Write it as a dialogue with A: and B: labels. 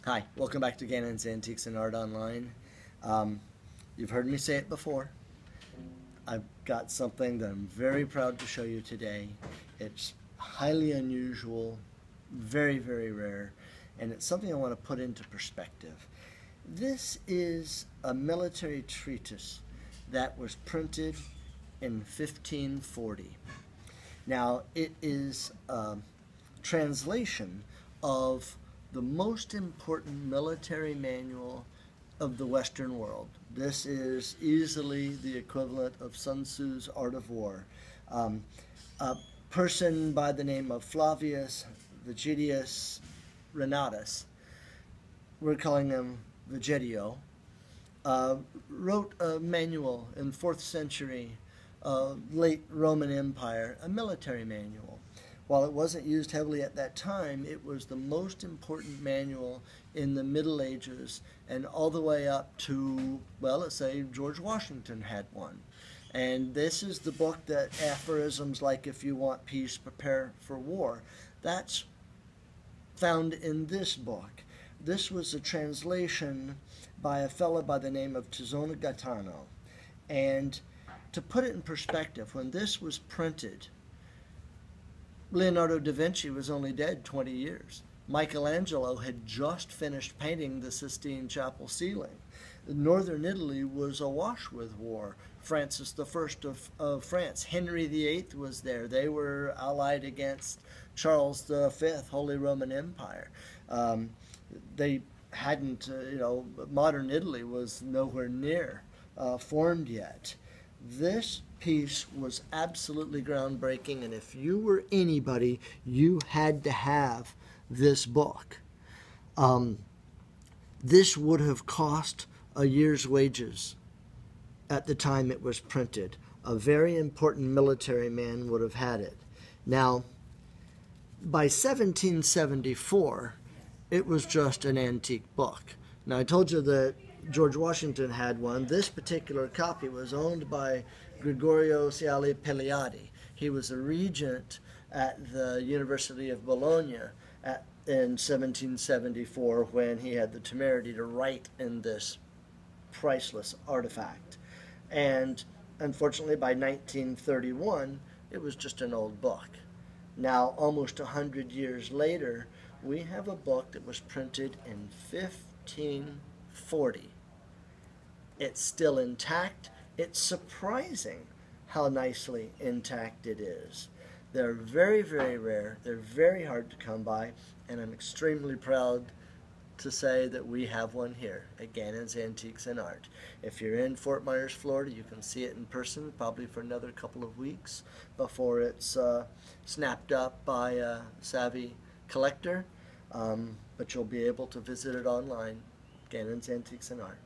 A: Hi, welcome back to Gaetano's Antiques and Art Online. You've heard me say it before. I've got something that I'm very proud to show you today. It's highly unusual, very, very rare, and it's something I want to put into perspective. This is a military treatise that was printed in 1540. Now, it is a translation of the most important military manual of the Western world. This is easily the equivalent of Sun Tzu's Art of War. A person by the name of Flavius Vegetius Renatus, we're calling him Vegetio, wrote a manual in 4th century, late Roman Empire, a military manual. While it wasn't used heavily at that time, it was the most important manual in the Middle Ages and all the way up to, well, let's say George Washington had one. And this is the book that aphorisms like, if you want peace, prepare for war. That's found in this book. This was a translation by a fellow by the name of byeTizzone Gaetano. And to put it in perspective, when this was printed, Leonardo da Vinci was only dead 20 years. Michelangelo had just finished painting the Sistine Chapel ceiling. Northern Italy was awash with war. Francis I of France, Henry VIII was there. They were allied against Charles V, Holy Roman Empire. They hadn't, modern Italy was nowhere near formed yet. This piece was absolutely groundbreaking, and if you were anybody, you had to have this book. This would have cost a year's wages at the time it was printed. A very important military man would have had it. Now, by 1774, it was just an antique book. Now, I told you that George Washington had one. This particular copy was owned by Gregorio Ciali Pelliati. He was a regent at the University of Bologna in 1774 when he had the temerity to write in this priceless artifact. And unfortunately, by 1931, it was just an old book. Now, almost 100 years later, we have a book that was printed in 1540. It's still intact. It's surprising how nicely intact it is. They're very, very rare. They're very hard to come by, and I'm extremely proud to say that we have one here at Gaetano's Antiques and Art. If you're in Fort Myers, Florida, you can see it in person probably for another couple of weeks before it's snapped up by a savvy collector, but you'll be able to visit it online, Gaetano's Antiques and Art.